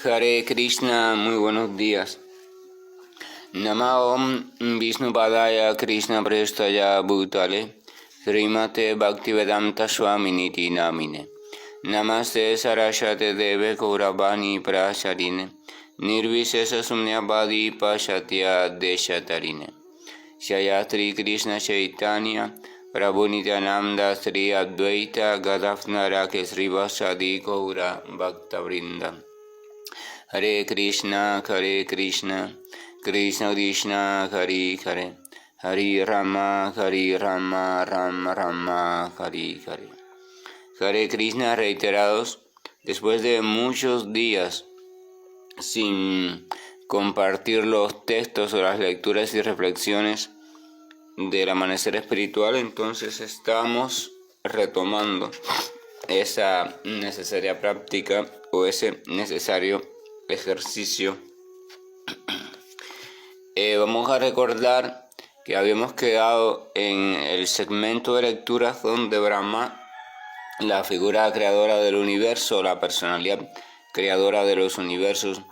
Hare Krishna, muy buenos días. Nama Om Vishnupadaya Krishna Prestaya Bhutale Srimate Bhaktivedanta Swaminiti Namine Namaste Saraswate Deve Gauravani Prasarine Nirvisesa Sumnyavadi Pashatya Deshatarine Shayatri Krishna Chaitanya Prabhu Nityananda Sri Advaita Gadafnara Kesrivasadi Gaura Bhaktavrinda Hare Krishna, Krishna Krishna, Hare Hare, Hare Rama, Rama Rama, Hare Hare. Hare Krishna reiterados, después de muchos días sin compartir los textos o las lecturas y reflexiones del amanecer espiritual, entonces estamos retomando esa necesaria práctica o ese necesario ejercicio. Vamos a recordar que habíamos quedado en el segmento de lecturas donde Brahma, la figura creadora del universo, la personalidad creadora de los universos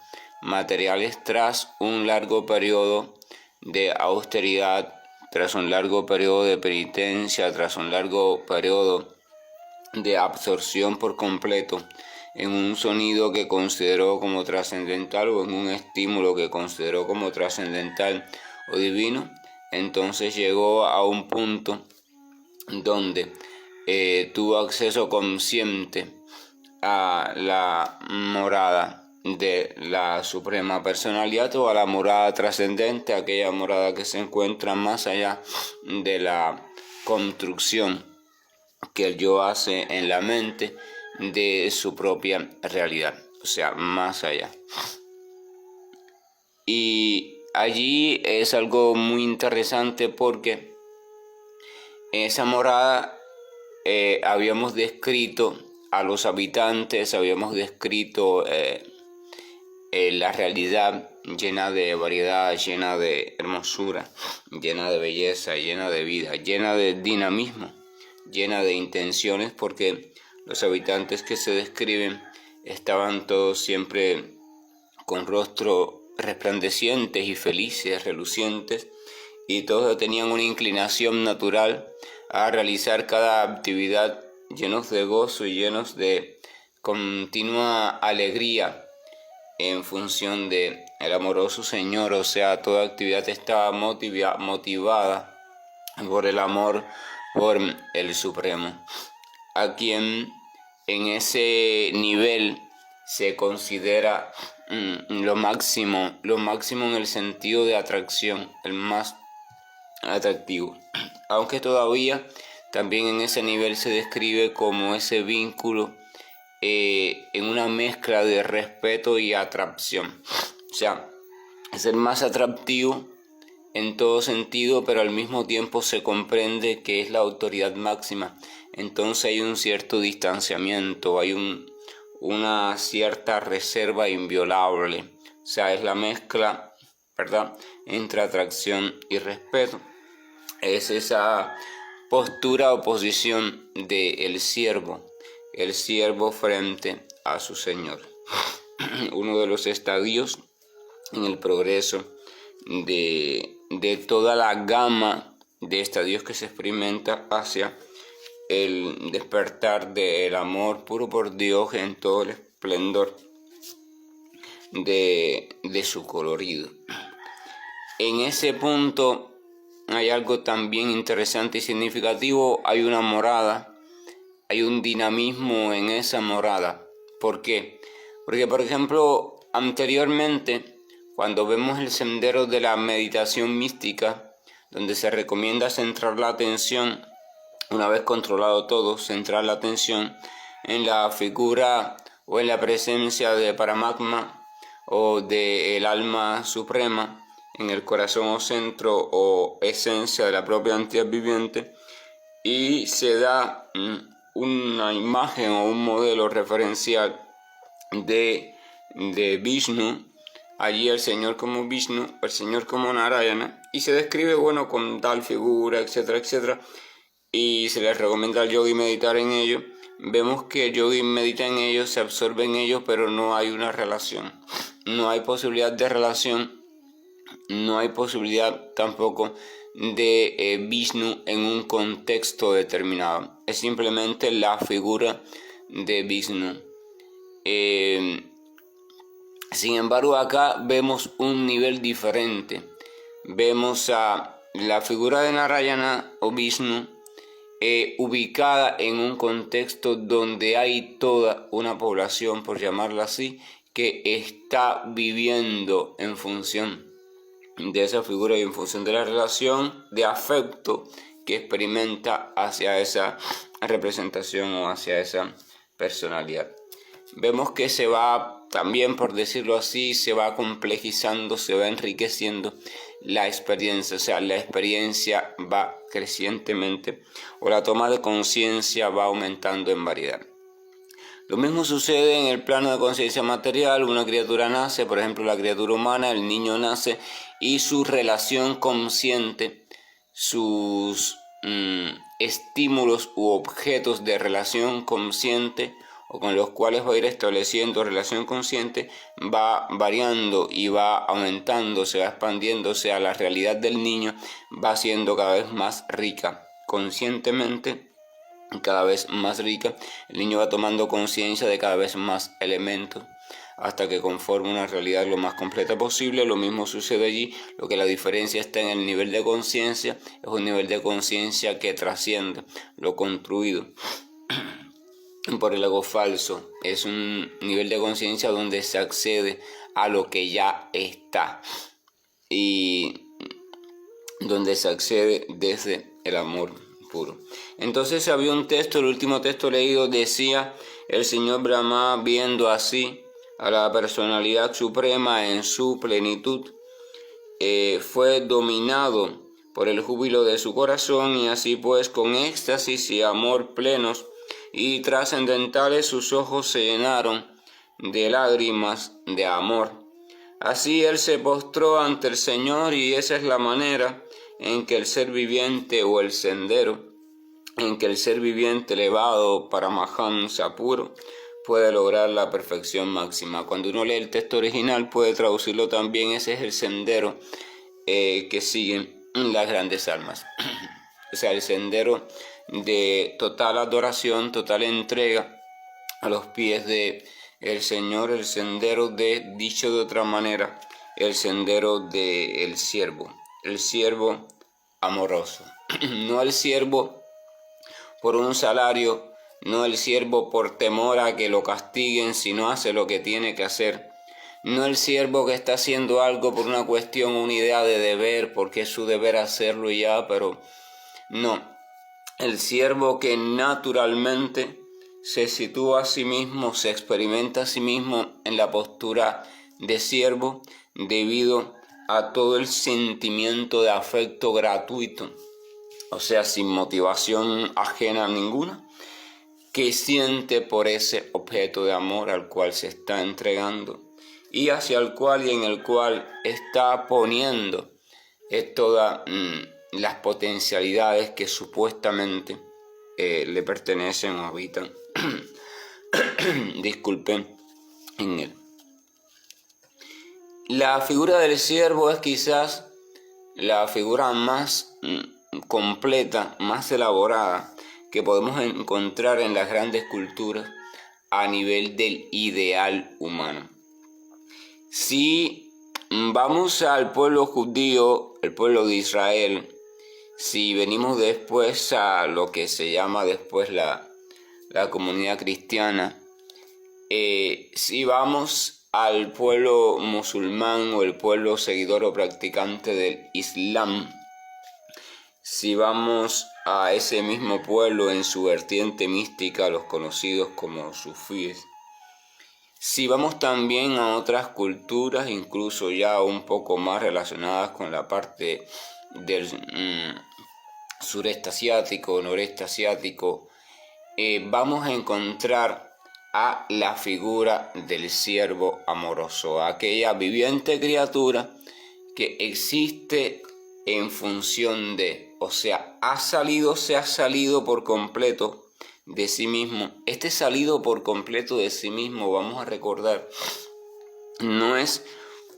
materiales, tras un largo periodo de austeridad, tras un largo periodo de penitencia, tras un largo periodo de absorción por completo en un sonido que consideró como trascendental o en un estímulo que consideró como trascendental o divino, entonces llegó a un punto donde tuvo acceso consciente a la morada de la Suprema Personalidad o a la morada trascendente, aquella morada que se encuentra más allá de la construcción que el yo hace en la mente de su propia realidad, o sea, más allá. Y allí es algo muy interesante porque en esa morada habíamos descrito a los habitantes, habíamos descrito la realidad llena de variedad, llena de hermosura, llena de belleza, llena de vida, llena de dinamismo, llena de intenciones, porque los habitantes que se describen estaban todos siempre con rostro resplandecientes y felices, relucientes, y todos tenían una inclinación natural a realizar cada actividad llenos de gozo y llenos de continua alegría en función de el amoroso Señor. O sea, toda actividad estaba motivada por el amor por el Supremo, a quien en ese nivel se considera lo máximo en el sentido de atracción, el más atractivo, aunque todavía también en ese nivel se describe como ese vínculo en una mezcla de respeto y atracción. O sea, es el más atractivo en todo sentido, pero al mismo tiempo se comprende que es la autoridad máxima. Entonces hay un cierto distanciamiento, hay una cierta reserva inviolable. O sea, es la mezcla, ¿verdad?, entre atracción y respeto. Es esa postura o posición del siervo, el siervo frente a su Señor. Uno de los estadios en el progreso de toda la gama de estadios que se experimenta hacia el despertar del amor puro por Dios en todo el esplendor de su colorido. En ese punto hay algo también interesante y significativo. Hay una morada, hay un dinamismo en esa morada. ¿Por qué? Porque, por ejemplo, anteriormente, cuando vemos el sendero de la meditación mística, donde se recomienda centrar la atención, una vez controlado todo, centrar la atención en la figura o en la presencia de Paramatma o del alma suprema, en el corazón o centro o esencia de la propia entidad viviente, y se da una imagen o un modelo referencial de Vishnu, allí el Señor como Vishnu, el Señor como Narayana, y se describe, bueno, con tal figura, etcétera, etcétera, y se les recomienda al yogi meditar en ello, vemos que el yogi medita en ellos, se absorbe en ellos, pero no hay una relación. No hay posibilidad de relación, no hay posibilidad tampoco de Vishnu en un contexto determinado. Es simplemente la figura de Vishnu. Sin embargo, acá vemos un nivel diferente. Vemos a la figura de Narayana o Vishnu ubicada en un contexto donde hay toda una población, por llamarla así, que está viviendo en función de esa figura y en función de la relación de afecto que experimenta hacia esa representación o hacia esa personalidad. Vemos que se va, también por decirlo así, se va complejizando, se va enriqueciendo la experiencia, o sea, la experiencia va crecientemente o la toma de conciencia va aumentando en variedad. Lo mismo sucede en el plano de conciencia material. Una criatura nace, por ejemplo la criatura humana, el niño nace y su relación consciente, sus estímulos u objetos de relación consciente o con los cuales va a ir estableciendo relación consciente, va variando y va aumentando, se va expandiendo, o sea, la realidad del niño va siendo cada vez más rica conscientemente, cada vez más rica. El niño va tomando conciencia de cada vez más elementos hasta que conforma una realidad lo más completa posible. Lo mismo sucede allí, lo que la diferencia está en el nivel de conciencia. Es un nivel de conciencia que trasciende lo construido por el ego falso. Es un nivel de conciencia donde se accede a lo que ya está y donde se accede desde el amor puro. Entonces había un texto, el último texto leído decía: el señor Brahma, viendo así a la personalidad suprema en su plenitud, fue dominado por el júbilo de su corazón, y así pues con éxtasis y amor plenos y trascendentales sus ojos se llenaron de lágrimas de amor. Así él se postró ante el Señor, y esa es la manera en que el ser viviente o el sendero en que el ser viviente elevado para Mahamsa puro puede lograr la perfección máxima. Cuando uno lee el texto original puede traducirlo también: ese es el sendero que siguen las grandes almas. O sea, el sendero de total adoración, total entrega a los pies de el Señor, el sendero de, dicho de otra manera, el sendero del siervo, el siervo amoroso. No el siervo por un salario, no el siervo por temor a que lo castiguen si no hace lo que tiene que hacer, no el siervo que está haciendo algo por una cuestión, una idea de deber, porque es su deber hacerlo y ya, pero no, el siervo que naturalmente se sitúa a sí mismo, se experimenta a sí mismo en la postura de siervo debido a todo el sentimiento de afecto gratuito, o sea, sin motivación ajena ninguna, que siente por ese objeto de amor al cual se está entregando y hacia el cual y en el cual está poniendo todas las potencialidades que supuestamente le pertenecen o habitan disculpen, en él. La figura del siervo es quizás la figura más completa, más elaborada que podemos encontrar en las grandes culturas a nivel del ideal humano. Si vamos al pueblo judío, el pueblo de Israel, si venimos después a lo que se llama después la comunidad cristiana, si vamos al pueblo musulmán o el pueblo seguidor o practicante del Islam, si vamos a ese mismo pueblo en su vertiente mística, los conocidos como sufíes, si vamos también a otras culturas, incluso ya un poco más relacionadas con la parte del sureste asiático, noreste asiático, vamos a encontrar a la figura del siervo amoroso, aquella viviente criatura que existe en función de, o sea, se ha salido por completo de sí mismo, este salido por completo de sí mismo, vamos a recordar, no es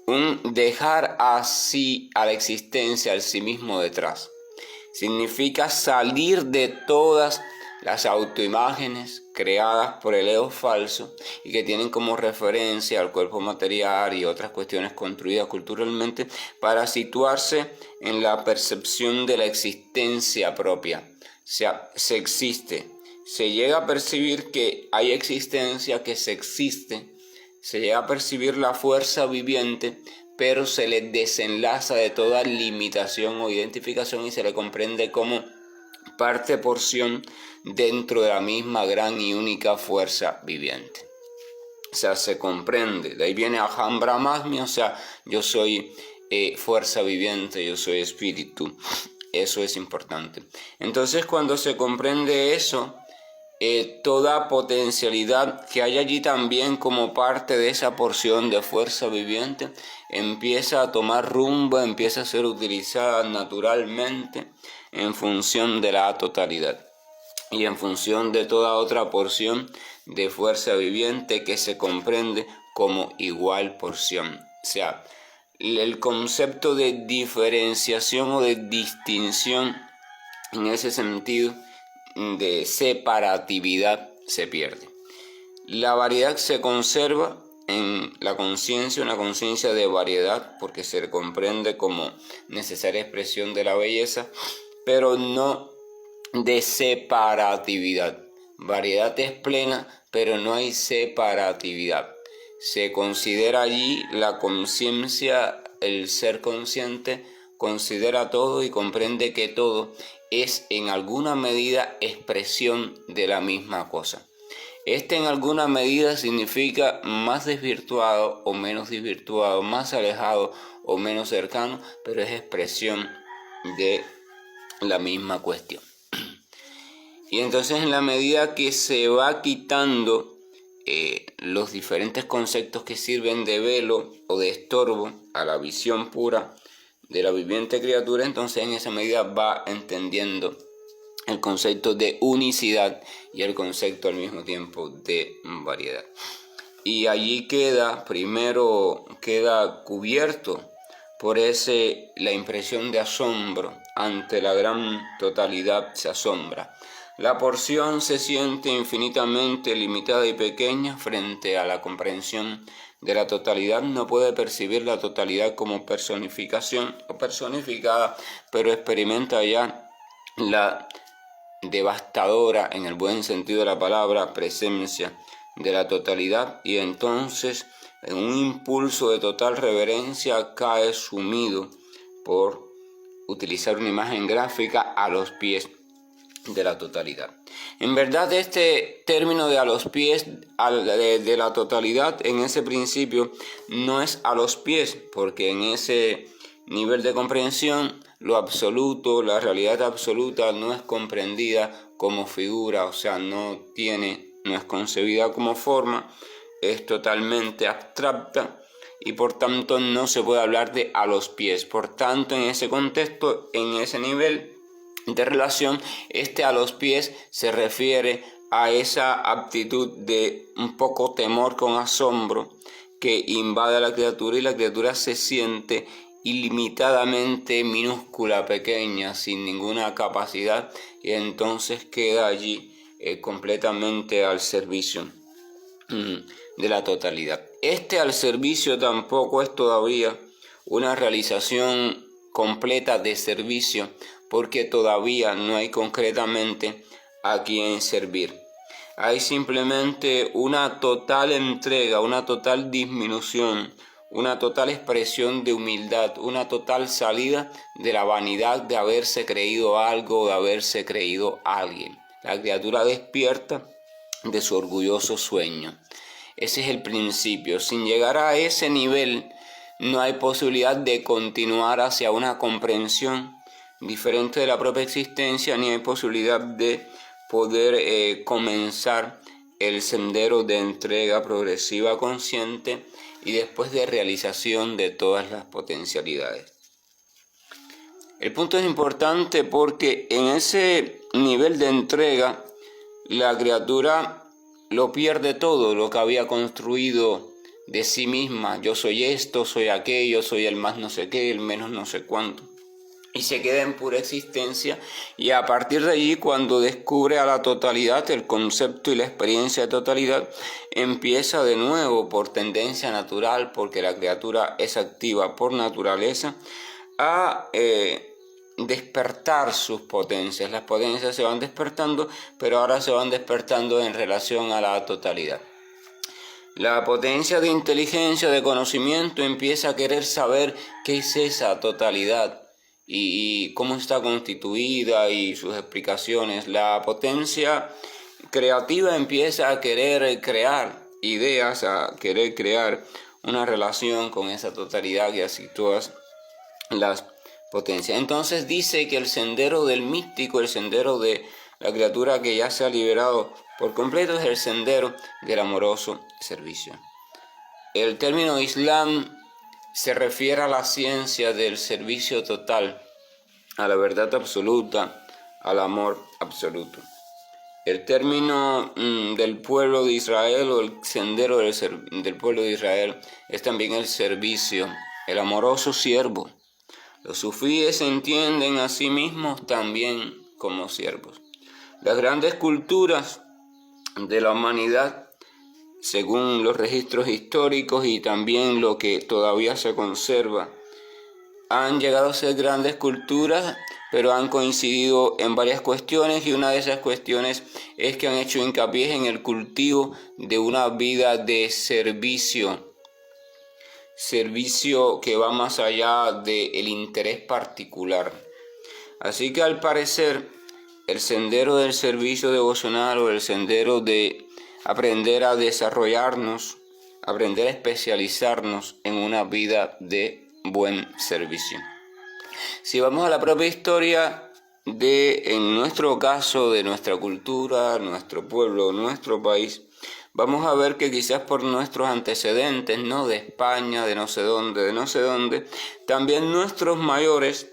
un dejar así a la existencia, al sí mismo detrás. Significa salir de todas las autoimágenes creadas por el ego falso y que tienen como referencia al cuerpo material y otras cuestiones construidas culturalmente para situarse en la percepción de la existencia propia. O sea, se existe, se llega a percibir que hay existencia, que se existe, se llega a percibir la fuerza viviente, pero se le desenlaza de toda limitación o identificación y se le comprende como parte porción dentro de la misma gran y única fuerza viviente. O sea, se comprende, de ahí viene Aham Brahmasmi, o sea, yo soy fuerza viviente, yo soy espíritu, eso es importante. Entonces, cuando se comprende eso, toda potencialidad que hay allí también como parte de esa porción de fuerza viviente empieza a tomar rumbo, empieza a ser utilizada naturalmente en función de la totalidad y en función de toda otra porción de fuerza viviente que se comprende como igual porción. O sea, el concepto de diferenciación o de distinción en ese sentido de separatividad se pierde. La variedad se conserva en la conciencia, una conciencia de variedad, porque se comprende como necesaria expresión de la belleza, pero no de separatividad. Variedad es plena, pero no hay separatividad. Se considera allí la conciencia, el ser consciente, considera todo y comprende que todo es en alguna medida expresión de la misma cosa. Este en alguna medida significa más desvirtuado o menos desvirtuado, más alejado o menos cercano, pero es expresión de la misma cuestión. Y entonces en la medida que se va quitando los diferentes conceptos que sirven de velo o de estorbo a la visión pura de la viviente criatura, entonces en esa medida va entendiendo el concepto de unicidad y el concepto al mismo tiempo de variedad. Y allí primero queda cubierto por la impresión de asombro ante la gran totalidad se asombra. La porción se siente infinitamente limitada y pequeña frente a la comprensión de la totalidad. No puede percibir la totalidad como personificación o personificada, pero experimenta ya la devastadora, en el buen sentido de la palabra, presencia de la totalidad y entonces en un impulso de total reverencia cae sumido, por utilizar una imagen gráfica, a los pies de la totalidad. En verdad, este término de a los pies de la totalidad en ese principio no es a los pies, porque en ese nivel de comprensión lo absoluto, la realidad absoluta no es comprendida como figura, o sea, no es concebida como forma, es totalmente abstracta y por tanto no se puede hablar de a los pies. Por tanto, en ese contexto, en ese nivel de relación, a los pies se refiere a esa aptitud de un poco temor con asombro que invade a la criatura y la criatura se siente ilimitadamente minúscula, pequeña, sin ninguna capacidad y entonces queda allí completamente al servicio de la totalidad. Al servicio tampoco es todavía una realización completa de servicio, porque todavía no hay concretamente a quien servir. Hay simplemente una total entrega, una total disminución, una total expresión de humildad, una total salida de la vanidad de haberse creído algo, de haberse creído alguien. La criatura despierta de su orgulloso sueño. Ese es el principio. Sin llegar a ese nivel, no hay posibilidad de continuar hacia una comprensión diferente de la propia existencia, ni hay posibilidad de poder comenzar el sendero de entrega progresiva consciente y después de realización de todas las potencialidades. El punto es importante porque en ese nivel de entrega la criatura lo pierde todo, lo que había construido de sí misma. Yo soy esto, soy aquello, soy el más no sé qué, el menos no sé cuánto. Y se queda en pura existencia, y a partir de allí, cuando descubre a la totalidad, el concepto y la experiencia de totalidad, empieza de nuevo por tendencia natural, porque la criatura es activa por naturaleza, a despertar sus potencias. Las potencias se van despertando, pero ahora se van despertando en relación a la totalidad. La potencia de inteligencia, de conocimiento, empieza a querer saber qué es esa totalidad y cómo está constituida y sus explicaciones. La potencia creativa empieza a querer crear ideas, a querer crear una relación con esa totalidad y así todas las potencias. Entonces dice que el sendero del místico, el sendero de la criatura que ya se ha liberado por completo, es el sendero del amoroso servicio. El término Islam se refiere a la ciencia del servicio total, a la verdad absoluta, al amor absoluto. El término del pueblo de Israel, o el sendero del pueblo de Israel, es también el servicio, el amoroso siervo. Los sufíes se entienden a sí mismos también como siervos. Las grandes culturas de la humanidad, según los registros históricos y también lo que todavía se conserva, han llegado a ser grandes culturas, pero han coincidido en varias cuestiones, y una de esas cuestiones es que han hecho hincapié en el cultivo de una vida de servicio que va más allá del interés particular. Así que al parecer el sendero del servicio devocional, o el sendero de aprender a desarrollarnos, aprender a especializarnos en una vida de buen servicio. Si vamos a la propia historia en nuestro caso, de nuestra cultura, nuestro pueblo, nuestro país, vamos a ver que quizás por nuestros antecedentes, ¿no?, de España, de no sé dónde, también nuestros mayores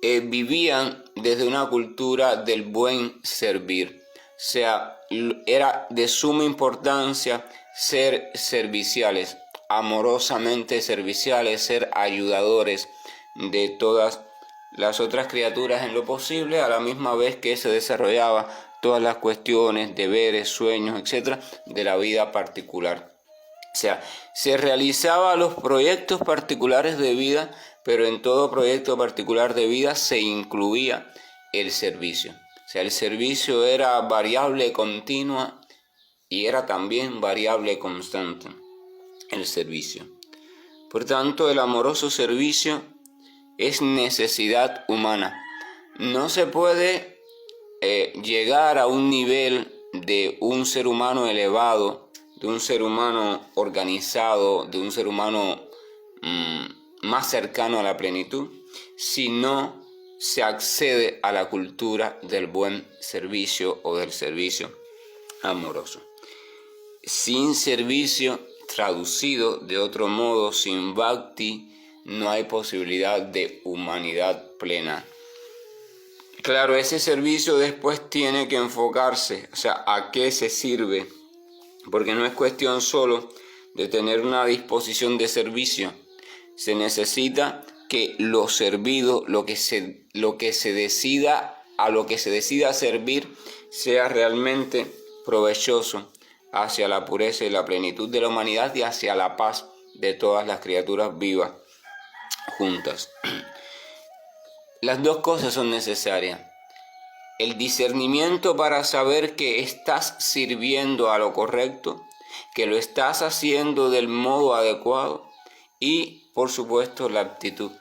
vivían desde una cultura del buen servir. O sea, era de suma importancia ser serviciales, amorosamente serviciales, ser ayudadores de todas las otras criaturas en lo posible, a la misma vez que se desarrollaba todas las cuestiones, deberes, sueños, etc., de la vida particular. O sea, se realizaban los proyectos particulares de vida, pero en todo proyecto particular de vida se incluía el servicio. O sea, el servicio era variable continua y era también variable constante, el servicio. Por tanto, el amoroso servicio es necesidad humana. No se puede llegar a un nivel de un ser humano elevado, de un ser humano organizado, de un ser humano más cercano a la plenitud, si no se accede a la cultura del buen servicio o del servicio amoroso. Sin servicio, traducido de otro modo, sin bhakti, no hay posibilidad de humanidad plena. Claro, ese servicio después tiene que enfocarse, o sea, ¿a qué se sirve? Porque no es cuestión solo de tener una disposición de servicio. Se necesita que lo servido, a lo que se decida servir, sea realmente provechoso hacia la pureza y la plenitud de la humanidad y hacia la paz de todas las criaturas vivas juntas. Las dos cosas son necesarias. El discernimiento para saber que estás sirviendo a lo correcto, que lo estás haciendo del modo adecuado, y, por supuesto, la actitud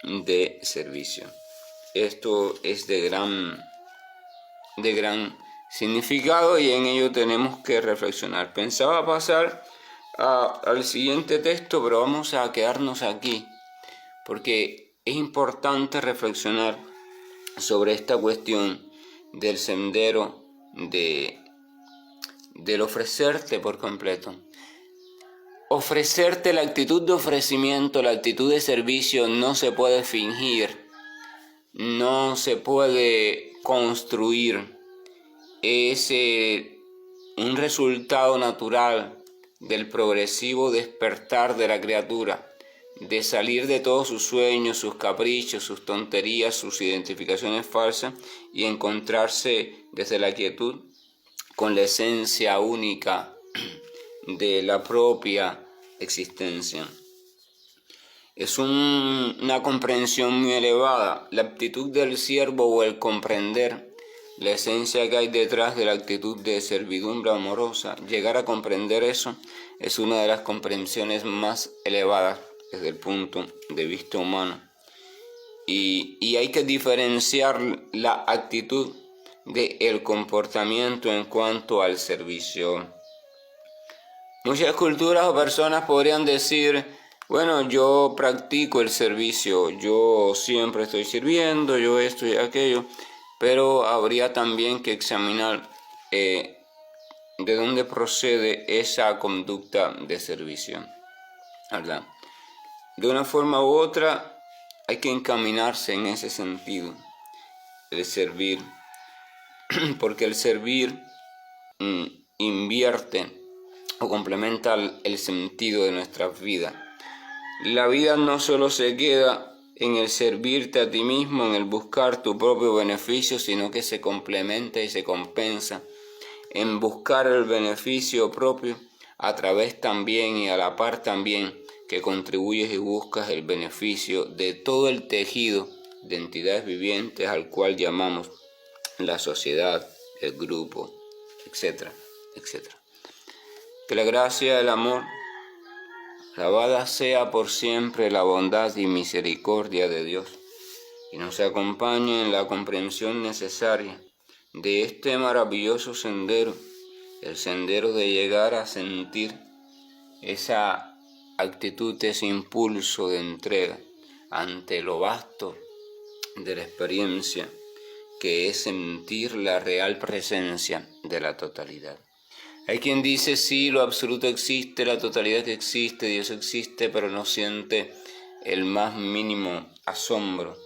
de servicio. Esto es de gran significado, y en ello tenemos que reflexionar. Pensaba pasar al siguiente texto, pero vamos a quedarnos aquí, porque es importante reflexionar sobre esta cuestión del sendero del ofrecerte por completo. Ofrecerte, la actitud de ofrecimiento, la actitud de servicio no se puede fingir, no se puede construir, es un resultado natural del progresivo despertar de la criatura, de salir de todos sus sueños, sus caprichos, sus tonterías, sus identificaciones falsas y encontrarse desde la quietud con la esencia única de la propia existencia. Es una comprensión muy elevada, la actitud del siervo o el comprender la esencia que hay detrás de la actitud de servidumbre amorosa. Llegar a comprender eso es una de las comprensiones más elevadas desde el punto de vista humano. Y hay que diferenciar la actitud del comportamiento en cuanto al servicio. Muchas culturas o personas podrían decir: bueno, yo practico el servicio, yo siempre estoy sirviendo, yo esto y aquello, pero habría también que examinar de dónde procede esa conducta de servicio, ¿verdad? De una forma u otra hay que encaminarse en ese sentido, el servir, porque el servir invierte o complementa el sentido de nuestras vidas. La vida no solo se queda en el servirte a ti mismo, en el buscar tu propio beneficio, sino que se complementa y se compensa en buscar el beneficio propio a través también y a la par también que contribuyes y buscas el beneficio de todo el tejido de entidades vivientes al cual llamamos la sociedad, el grupo, etcétera, etcétera. Que la gracia, el amor, alabada sea por siempre la bondad y misericordia de Dios, y nos acompañe en la comprensión necesaria de este maravilloso sendero, el sendero de llegar a sentir esa actitud, ese impulso de entrega ante lo vasto de la experiencia, que es sentir la real presencia de la totalidad. Hay quien dice: sí, lo absoluto existe, la totalidad existe, Dios existe, pero no siente el más mínimo asombro.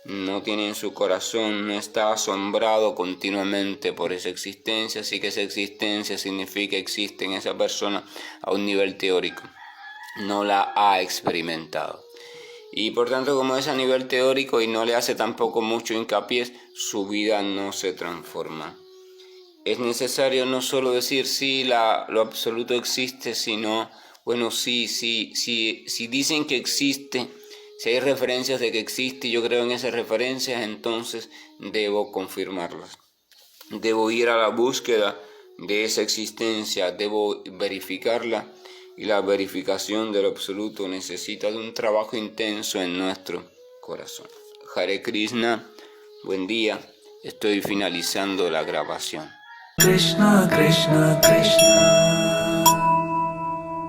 No tiene en su corazón, no está asombrado continuamente por esa existencia, así que esa existencia significa existe en esa persona a un nivel teórico. No la ha experimentado. Y por tanto, como es a nivel teórico y no le hace tampoco mucho hincapié, su vida no se transforma. Es necesario no solo decir sí, lo absoluto existe, sino, bueno, sí, si dicen que existe, si hay referencias de que existe y yo creo en esas referencias, entonces debo confirmarlas. Debo ir a la búsqueda de esa existencia, debo verificarla, y la verificación del absoluto necesita de un trabajo intenso en nuestro corazón. Hare Krishna, buen día, estoy finalizando la grabación. Krishna Krishna Krishna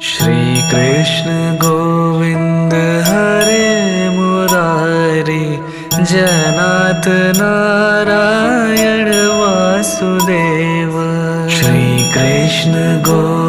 Shri Krishna Govind Hare Murari Janat Narayan Vasudeva Shri Krishna Govind